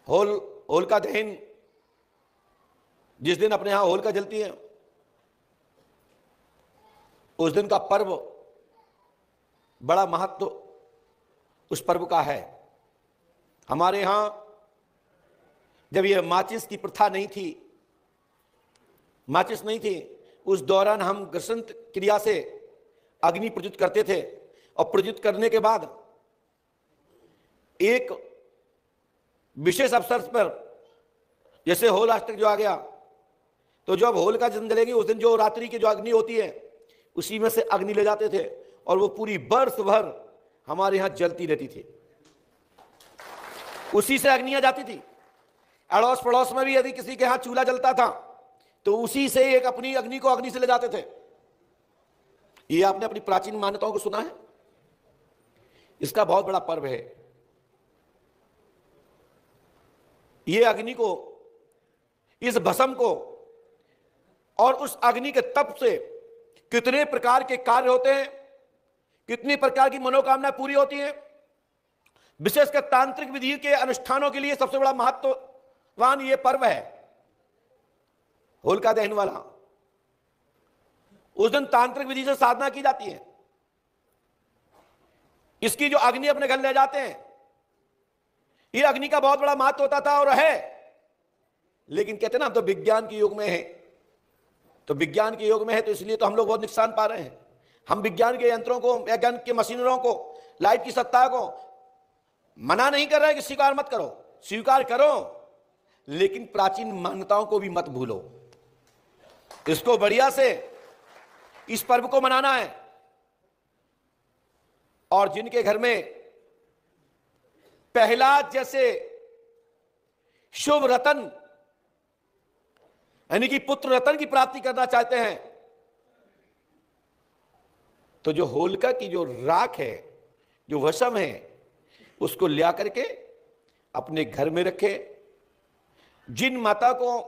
होलिका दहन जिस दिन अपने यहां होलिका जलती है, उस दिन का पर्व बड़ा महत्व उस पर्व का है। हमारे यहां जब यह माचिस की प्रथा नहीं थी, माचिस नहीं थी, उस दौरान हम घर्षण क्रिया से अग्नि प्रज्वलित करते थे और प्रज्वलित करने के बाद एक विशेष अवसर पर, जैसे होल अष्टक जो आ गया, तो जब होलिका जलेगी उस दिन जो रात्रि की जो अग्नि होती है उसी में से अग्नि ले जाते थे और वो पूरी बरस भर हमारे यहां जलती रहती थी, उसी से अग्नियां जाती थी। अड़ोस पड़ोस में भी यदि किसी के यहां चूल्हा जलता था तो उसी से एक अपनी अग्नि को अग्नि से ले जाते थे। ये आपने अपनी प्राचीन मान्यताओं को सुना है। इसका बहुत बड़ा पर्व है। ये अग्नि को, इस भस्म को और उस अग्नि के तप से कितने प्रकार के कार्य होते हैं, कितनी प्रकार की मनोकामना पूरी होती है। विशेषकर तांत्रिक विधि के अनुष्ठानों के लिए सबसे बड़ा महत्ववान यह पर्व है होलिका दहन वाला। उस दिन तांत्रिक विधि से साधना की जाती है। इसकी जो अग्नि अपने घर ले जाते हैं, यह अग्नि का बहुत बड़ा महत्व होता था और है। लेकिन कहते हैं ना, हम तो विज्ञान के युग में हैं, तो विज्ञान के युग में है तो इसलिए तो हम लोग बहुत नुकसान पा रहे हैं। हम विज्ञान के यंत्रों को, विज्ञान के मशीनरों को, लाइट की सत्ता को मना नहीं कर रहे कि स्वीकार मत करो, स्वीकार करो, लेकिन प्राचीन मान्यताओं को भी मत भूलो। इसको बढ़िया से, इस पर्व को मनाना है। और जिनके घर में पहला जैसे शुभ रतन यानी कि पुत्र रतन की प्राप्ति करना चाहते हैं, तो जो होलिका की जो राख है, जो भस्म है, उसको लिया करके अपने घर में रखे। जिन माता को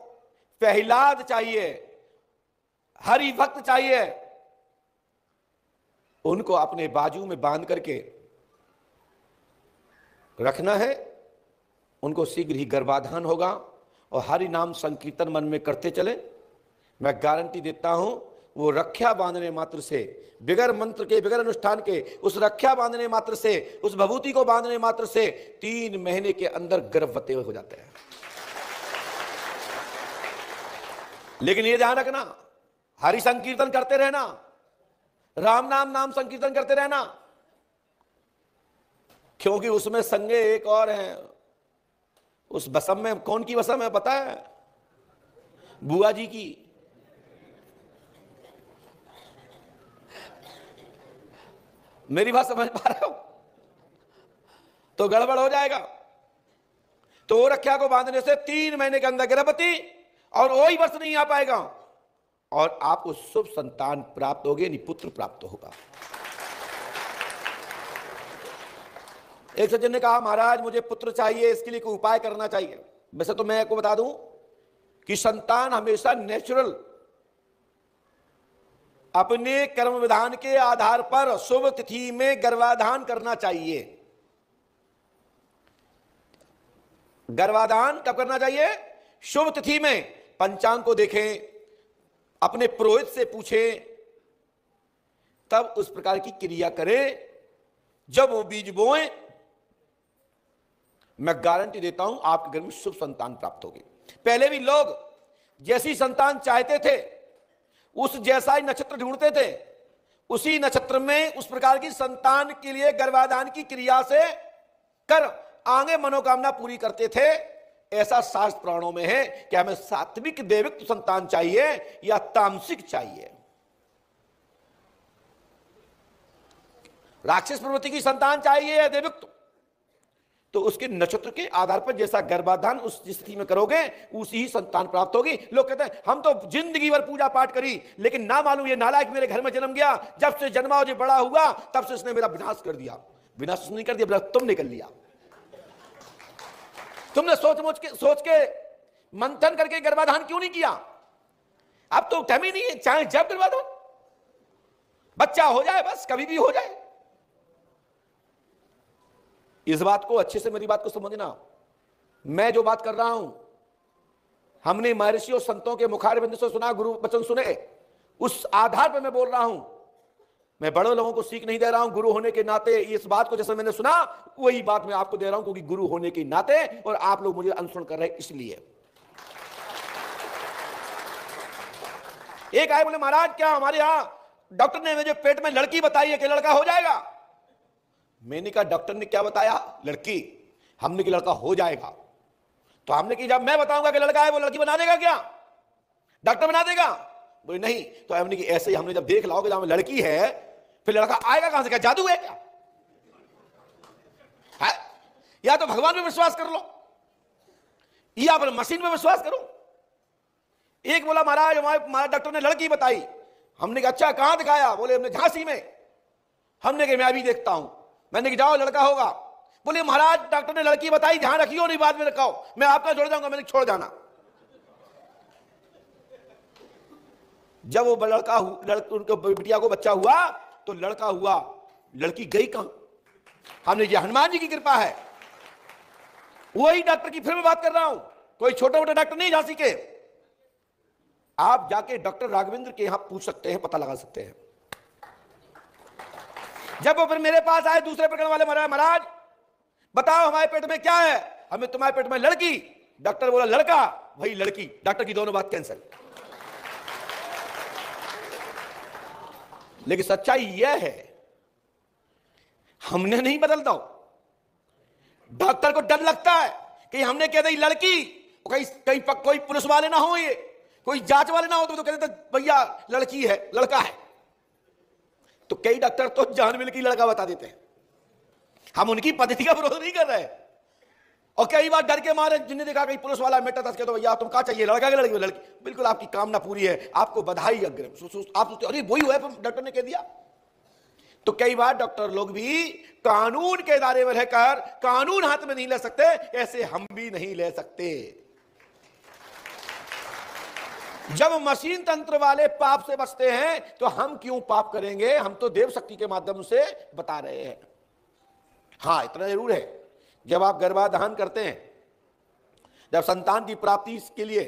प्रहलाद चाहिए, हरि भक्त चाहिए, उनको अपने बाजू में बांध करके रखना है। उनको शीघ्र ही गर्भाधान होगा और हरि नाम संकीर्तन मन में करते चले। मैं गारंटी देता हूं, वो रक्षा बांधने मात्र से, बिगर मंत्र के, बिगर अनुष्ठान के, उस रक्षा बांधने मात्र से, उस भभूति को बांधने मात्र से 3 महीने के अंदर गर्भवती हो जाते हैं। लेकिन ये ध्यान रखना, हरि संकीर्तन करते रहना, राम नाम संकीर्तन करते रहना, क्योंकि उसमें संगे एक और है। उस भस्म में कौन की भस्म है पता है? बुआ जी की। मेरी बात समझ पा रहे हो? तो गड़बड़ हो जाएगा। तो वो रक्षा को बांधने से 3 महीने के अंदर गर्भवती, और वही वर्ष नहीं आ पाएगा और आपको शुभ संतान प्राप्त होगी, यानी पुत्र प्राप्त होगा। एक सज्जन ने कहा, महाराज मुझे पुत्र चाहिए, इसके लिए कोई उपाय करना चाहिए। वैसे तो मैं आपको बता दूं कि संतान हमेशा नेचुरल, अपने कर्म विधान के आधार पर शुभ तिथि में गर्भाधान करना चाहिए। गर्भाधान कब करना चाहिए? शुभ तिथि में। पंचांग को देखें, अपने पुरोहित से पूछें, तब उस प्रकार की क्रिया करें। जब वो बीज बोएं, मैं गारंटी देता हूं आपके घर में शुभ संतान प्राप्त होगी। पहले भी लोग जैसी संतान चाहते थे, उस जैसा ही नक्षत्र ढूंढते थे, उसी नक्षत्र में उस प्रकार की संतान के लिए गर्भाधान की क्रिया से कर आगे मनोकामना पूरी करते थे। ऐसा शास्त्र पुराणों में है कि हमें सात्विक देविक संतान चाहिए या तामसिक चाहिए। राक्षस प्रवृत्ति की संतान चाहिए या देविक, तो उसके नक्षत्र के आधार पर जैसा गर्भाधान उस स्थिति में करोगे, उसी ही संतान प्राप्त होगी। लोग कहते हैं हम तो जिंदगी भर पूजा पाठ करी, लेकिन ना मालूम ये नालायक मेरे घर में जन्म गया, जब से जन्मा और बड़ा हुआ तब से उसने मेरा विनाश कर दिया। विनाश नहीं कर दिया, तुमने कर लिया। तुमने सोच के मंथन करके गर्भाधान क्यों नहीं किया? अब तो टाइम ही नहीं है, चाहे जब गर्भाधान, बच्चा हो जाए बस, कभी भी हो जाए। इस बात को अच्छे से, मेरी बात को समझना। मैं जो बात कर रहा हूं हमने महर्षि और संतों के मुखारबिंद से सुना, गुरु वचन सुने, उस आधार पर मैं बोल रहा हूं। मैं बड़े लोगों को सीख नहीं दे रहा हूं, गुरु होने के नाते इस बात को जैसे मैंने सुना वही बात मैं आपको दे रहा हूं, क्योंकि गुरु होने के नाते और आप लोग मुझे अनुसरण कर रहे हैं इसलिए। एक आए बोले महाराज क्या हमारे यहां डॉक्टर ने मुझे पेट में लड़की बताई है कि लड़का हो जाएगा। मैंने कहा डॉक्टर ने क्या बताया? लड़की। हमने कि लड़का हो जाएगा। तो हमने कि जब मैं बताऊंगा कि लड़का है वो लड़की बना देगा क्या? डॉक्टर बना देगा? बोले नहीं। तो हमने कि ऐसे ही हमने जब देख लाओगे जहां लड़की है फिर लड़का आएगा कहां से? क्या जादू है क्या? है? या तो भगवान पे विश्वास कर लो या फिर मशीन पे विश्वास करो। एक बोला महाराज हमारे डॉक्टर ने लड़की बताई। हमने कहा अच्छा कहां दिखाया? बोले हमने झांसी में। हमने कहा मैं अभी देखता हूं। मैंने कहा जाओ लड़का होगा। बोले महाराज डॉक्टर ने लड़की बताई, ध्यान रखियो नहीं बाद में रखाओ, मैं आपका छोड़ जाऊंगा। मैंने छोड़ जाना। जब वो लड़का उनके बिटिया को बच्चा हुआ तो लड़का हुआ, लड़की गई कहां? हमने ये हनुमान जी की कृपा है। वही डॉक्टर की फिर मैं बात कर रहा हूं, कोई छोटे मोटे डॉक्टर नहीं झांसी के। आप जाके डॉक्टर राघवेंद्र के यहां पूछ सकते हैं, पता लगा सकते हैं। जब वो फिर मेरे पास आए दूसरे प्रकरण वाले, महाराज बताओ हमारे पेट में क्या है? हमें तुम्हारे पेट में लड़की। डॉक्टर बोला लड़का, वही लड़की। डॉक्टर की दोनों बात कैंसिल। लेकिन सच्चाई यह है हमने नहीं बदलता। डॉक्टर को डर लगता है कि हमने कह दी लड़की, कहीं कोई पुलिस वाले ना हो, ये कोई जांच वाले ना हो तो कहते भैया लड़की है, लड़का है। तो कई डॉक्टर तो जान मिल की लड़का बता देते हैं। हम उनकी पद्धति का विरोध नहीं कर रहे। और कई बार डर के मारे जिन्हें देखा कहीं पुलिस वाला मेटा दस के तो भैया तुम क्या चाहिए, लड़का के लड़की? लड़की। बिल्कुल आपकी कामना पूरी है, आपको बधाई अग्रिम। आप सोचते अरे वही हुआ डॉक्टर ने कह दिया। तो कई बार डॉक्टर लोग भी कानून के दायरे में रहकर कानून हाथ में नहीं ले सकते, ऐसे हम भी नहीं ले सकते। जब मशीन तंत्र वाले पाप से बचते हैं तो हम क्यों पाप करेंगे? हम तो देव शक्ति के माध्यम से बता रहे हैं। हां इतना जरूर है, जब आप गर्भाधान करते हैं, जब संतान की प्राप्ति के लिए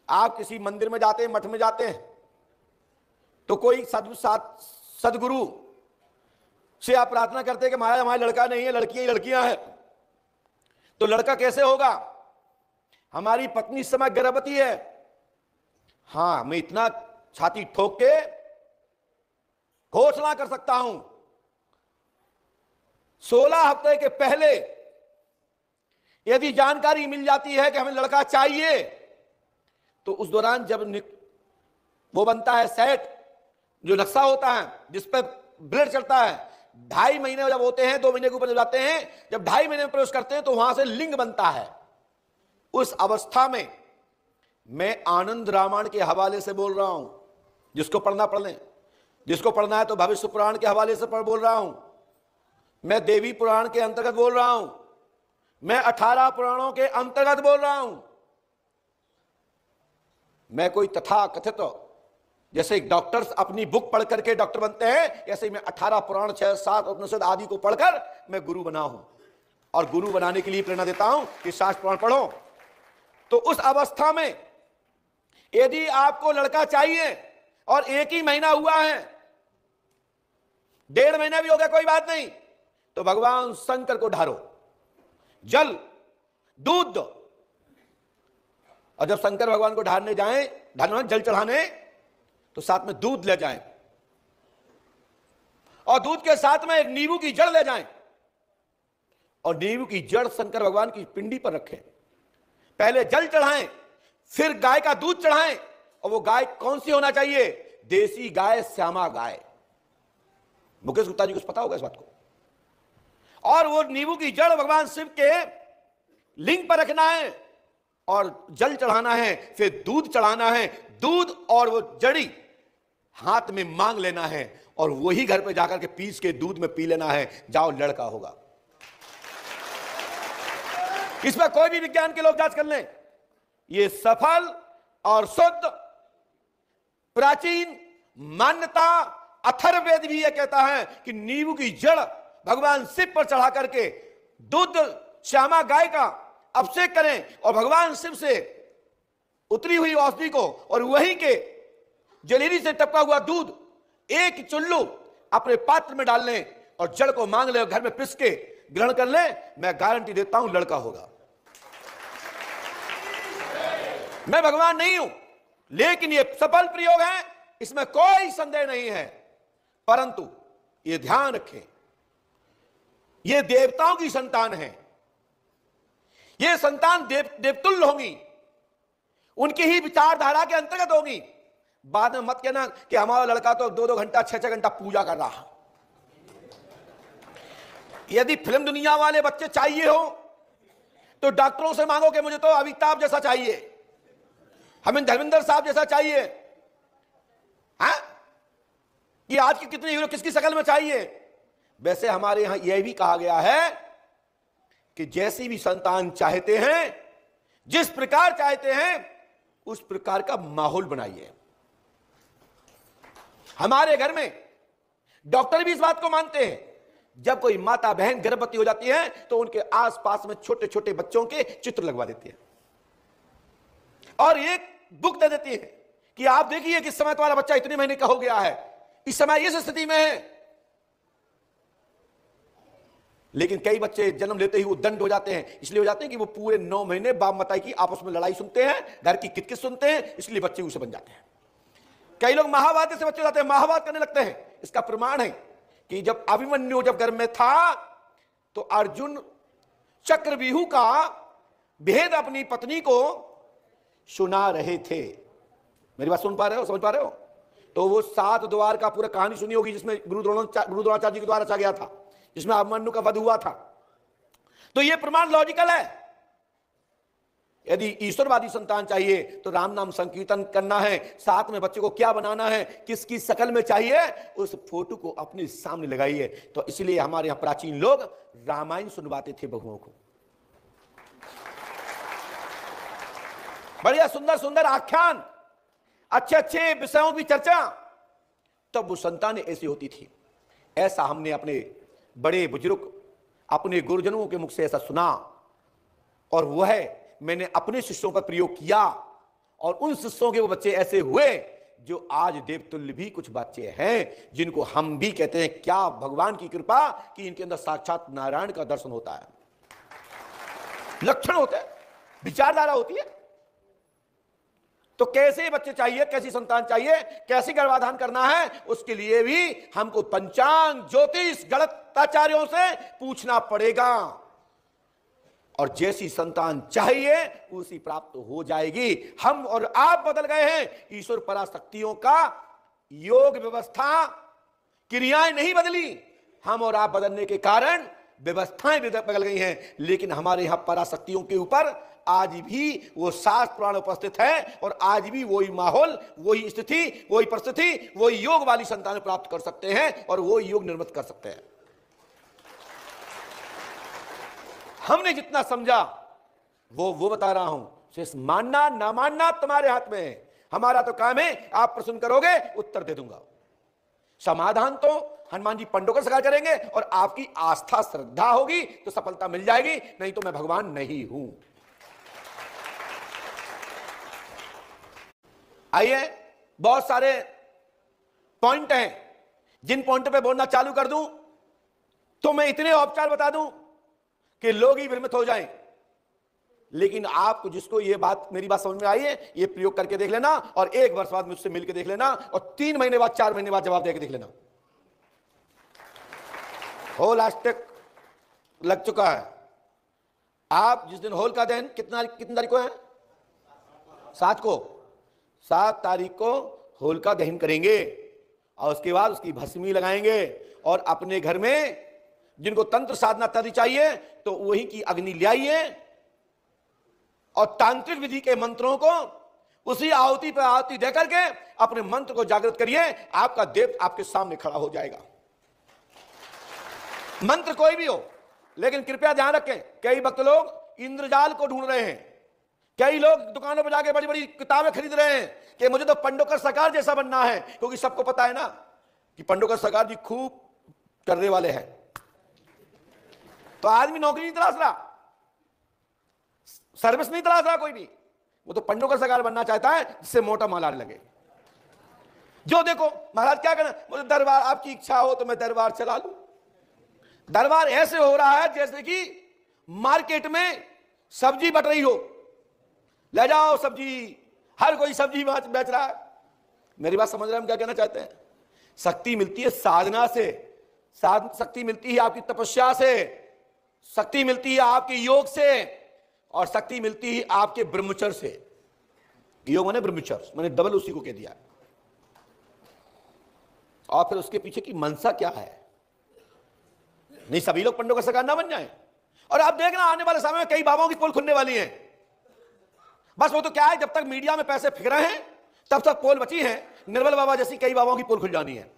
आप किसी मंदिर में जाते हैं, मठ में जाते हैं, तो कोई सदगुरु से आप प्रार्थना करते हैं कि महाराज हमारा लड़का नहीं है, लड़कियां ही लड़कियां हैं। तो लड़का कैसे होगा? हमारी पत्नी इस समय गर्भवती है। हां मैं इतना छाती ठोक के घोषणा कर सकता हूं 16 हफ्ते के पहले यदि जानकारी मिल जाती है कि हमें लड़का चाहिए, तो उस दौरान जब वो बनता है सेट, जो नक्शा होता है जिस पर ब्लड चलता है, 2.5 महीने जब होते हैं, 2 महीने के ऊपर जब जाते हैं, जब 2.5 महीने में प्रवेश करते हैं तो वहां से लिंग बनता है। उस अवस्था में मैं आनंद रामायण के हवाले से बोल रहा हूं, जिसको पढ़ना पढ़ लें, जिसको पढ़ना है तो भविष्य पुराण के हवाले से बोल रहा हूं, मैं देवी पुराण के अंतर्गत बोल रहा हूं, मैं 18 पुराणों के अंतर्गत बोल रहा हूं। मैं कोई तथा कथित जैसे डॉक्टर्स अपनी बुक पढ़ करके डॉक्टर बनते हैं, ऐसे ही मैं 18 पुराण 6, 7 उपनिषद आदि को पढ़कर मैं गुरु बना हूं, और गुरु बनाने के लिए प्रेरणा देता हूं कि शास्त्र पुराण पढ़ो। तो उस अवस्था में यदि आपको लड़का चाहिए और 1 ही महीना हुआ है, 1.5 महीना भी हो गया कोई बात नहीं, तो भगवान शंकर को ढारो, जल दूध दो। और जब शंकर भगवान को ढारने जाएं, जल चढ़ाने, तो साथ में दूध ले जाएं, और दूध के साथ में एक नींबू की जड़ ले जाएं, और नींबू की जड़ शंकर भगवान की पिंडी पर रखें। पहले जल चढ़ाएं, फिर गाय का दूध चढ़ाएं, और वो गाय कौन सी होना चाहिए? देसी गाय, श्यामा गाय। मुकेश गुप्ता जी को पता होगा इस बात को। और वो नींबू की जड़ भगवान शिव के लिंग पर रखना है, और जल चढ़ाना है, फिर दूध चढ़ाना है। दूध और वो जड़ी हाथ में मांग लेना है, और वही घर पे जाकर के पीस के दूध में पी लेना है। जाओ लड़का होगा। इसमें कोई भी विज्ञान के लोग जांच कर लें, ये सफल और शुद्ध प्राचीन मान्यता। अथर्ववेद भी यह कहता है कि नींबू की जड़ भगवान शिव पर चढ़ा करके दूध श्यामा गाय का अभिषेक करें और भगवान शिव से उतरी हुई औषधि को और वहीं के जलेरी से टपका हुआ दूध एक चुल्लू अपने पात्र में डाल लें और जड़ को मांग ले और घर में पिस के ग्रहण कर ले, मैं गारंटी देता हूं लड़का होगा। मैं भगवान नहीं हूं, लेकिन यह सफल प्रयोग है, इसमें कोई संदेह नहीं है। परंतु यह ध्यान रखें, यह देवताओं की संतान है, यह संतान देवतुल्य होंगी, उनकी ही विचारधारा के अंतर्गत होगी। बाद में मत कहना कि हमारा लड़का तो 2-2 घंटा 6-6 घंटा पूजा कर रहा। यदि फिल्म दुनिया वाले बच्चे चाहिए हो तो डॉक्टरों से मांगो कि मुझे तो अमिताभ जैसा चाहिए, हमें धर्मेंद्र साहब जैसा चाहिए। हाँ, कि आज के कितने हीरो किसकी शक्ल में चाहिए। वैसे हमारे यहां यह भी कहा गया है कि जैसी भी संतान चाहते हैं, जिस प्रकार चाहते हैं, उस प्रकार का माहौल बनाइए। हमारे घर में डॉक्टर भी इस बात को मानते हैं, जब कोई माता बहन गर्भवती हो जाती है तो उनके आसपास में छोटे छोटे बच्चों के चित्र लगवा देती है और एक बुक दे देती है कि आप देखिए किस समय तुम्हारा बच्चा इतने महीने का हो गया है, इस समय इस स्थिति में है। लेकिन कई बच्चे जन्म लेते ही वो दंड हो जाते हैं, इसलिए हो जाते हैं कि वो पूरे 9 महीने बाप माताई की आपस में लड़ाई सुनते हैं, घर की किटकिट सुनते हैं, इसलिए बच्चे उसे बन जाते हैं। कई लोग महाभारत से बच्चे जाते हैं, महाभारत करने लगते हैं। इसका प्रमाण है कि जब अभिमन्यु जब घर में था तो अर्जुन चक्रव्यूह का भेद अपनी पत्नी को सुना रहे थे। मेरी बात सुन पा रहे हो, समझ पा रहे हो? तो वो 7 द्वार का पूरा कहानी सुनी होगी जिसमें गुरु द्रोणाचार्य जी के द्वारा रचा गया था, जिसमें अभिमन्यु का वध हुआ था। तो ये प्रमाण लॉजिकल है। यदि ईश्वरवादी संतान चाहिए तो राम नाम संकीर्तन करना है, साथ में बच्चे को क्या बनाना है, किसकी शक्ल में चाहिए, उस फोटो को अपने सामने लगाइए। तो इसलिए हमारे यहां प्राचीन लोग रामायण सुनवाते थे बहुओं को, बढ़िया सुंदर सुंदर आख्यान, अच्छे अच्छे विषयों की चर्चा, तब वो संतानें ऐसी होती थी। ऐसा हमने अपने बड़े बुजुर्ग, अपने गुरुजनों के मुख से ऐसा सुना और वह मैंने अपने शिष्यों पर प्रयोग किया और उन शिष्यों के वो बच्चे ऐसे हुए जो आज देवतुल्य भी कुछ बच्चे हैं, जिनको हम भी कहते हैं क्या भगवान की कृपा कि इनके अंदर साक्षात नारायण का दर्शन होता है, लक्षण होते हैं, विचारधारा होती है। तो कैसे बच्चे चाहिए, कैसी संतान चाहिए, कैसे गर्भाधान करना है, उसके लिए भी हमको पंचांग, ज्योतिष, गणिताचार्यों से पूछना पड़ेगा। और जैसी संतान चाहिए उसी प्राप्त हो जाएगी। हम और आप बदल गए हैं, ईश्वर पराशक्तियों का योग व्यवस्था, क्रियाएं नहीं बदली। हम और आप बदलने के कारण व्यवस्थाएं बदल गई हैं, लेकिन हमारे यहां पराशक्तियों के ऊपर आज भी वो शास्त्र पुराण उपस्थित है और आज भी वही माहौल, वही स्थिति, वही परिस्थिति, वही योग वाली संतान प्राप्त कर सकते हैं और वो योग निर्मित कर सकते हैं। हमने जितना समझा वो बता रहा हूं, शेष मानना ना मानना तुम्हारे हाथ में है। हमारा तो काम है, आप प्रश्न करोगे उत्तर दे दूंगा, समाधान तो हनुमान जी पंडोकर सरकार करेंगे और आपकी आस्था श्रद्धा होगी तो सफलता मिल जाएगी, नहीं तो मैं भगवान नहीं हूं। आइए, बहुत सारे पॉइंट हैं, जिन पॉइंट पे बोलना चालू कर दूं तो मैं इतने औपचार बता दूं कि लोग ही भ्रमित हो जाएं। लेकिन आपको जिसको ये बात, मेरी बात समझ में आई है, ये प्रयोग करके देख लेना और 1 वर्ष बाद मुझसे मिलकर देख लेना और 3 महीने बाद, 4 महीने बाद जवाब देकर देख लेना। होल आज तक लग चुका है। आप जिस दिन होल का दिन कितनी तारीख को है? 7 तारीख को होल का दहन करेंगे और उसके बाद उसकी भस्मी लगाएंगे और अपने घर में जिनको तंत्र साधना इत्यादि चाहिए तो वही की अग्नि ले आइए और तांत्रिक विधि के मंत्रों को उसी आहुति पर आहुति देकर के अपने मंत्र को जागृत करिए। आपका देव आपके सामने खड़ा हो जाएगा। मंत्र कोई भी हो, लेकिन कृपया ध्यान रखें, कई भक्त लोग इंद्रजाल को ढूंढ रहे हैं, कई लोग दुकानों पर जाके बड़ी बड़ी किताबें खरीद रहे हैं कि मुझे तो पंडोकर सरकार जैसा बनना है, क्योंकि सबको पता है ना कि पंडोकर सरकार जी खूब करने वाले हैं। तो आदमी नौकरी नहीं तलाश रहा, सर्विस नहीं तलाश रहा कोई भी, वो तो पंडों का सरकार बनना चाहता है जिससे मोटा माल आने लगे। जो देखो महाराज क्या करना, मुझे दरबार, आपकी इच्छा हो तो मैं दरबार चला लूं। दरबार ऐसे हो रहा है जैसे कि मार्केट में सब्जी बट रही हो, ले जाओ सब्जी, हर कोई सब्जी बेच रहा है। मेरी बात समझ रहे हैं हम क्या कहना चाहते हैं? शक्ति मिलती है साधना से, शक्ति मिलती है आपकी तपस्या से, शक्ति मिलती है आपके योग से, और शक्ति मिलती है आपके ब्रह्मचर्य से। योग माने ब्रह्मचर्य, मैंने डबल उसी को कह दिया। और फिर उसके पीछे की मंशा क्या है? नहीं सभी लोग पंडों का सरकार ना बन जाए। और आप देखना आने वाले समय में कई बाबाओं की पोल खुलने वाली है। बस वो तो क्या है, जब तक मीडिया में पैसे फिक रहे हैं तब तक पोल बची है। निर्मल बाबा जैसी कई बाबाओं की पोल खुल जानी है।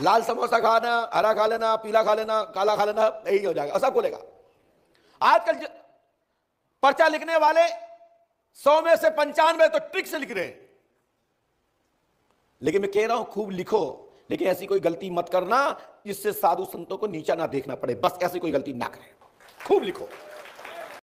लाल समोसा खाना, हरा खा लेना, पीला खा लेना, काला खा लेना, यही हो जाएगा, सब बोलेगा। आजकल पर्चा लिखने वाले 100 में से 95 तो ट्रिक से लिख रहे हैं। लेकिन मैं कह रहा हूं खूब लिखो, लेकिन ऐसी कोई गलती मत करना जिससे साधु संतों को नीचा ना देखना पड़े। बस ऐसी कोई गलती ना करें, खूब लिखो।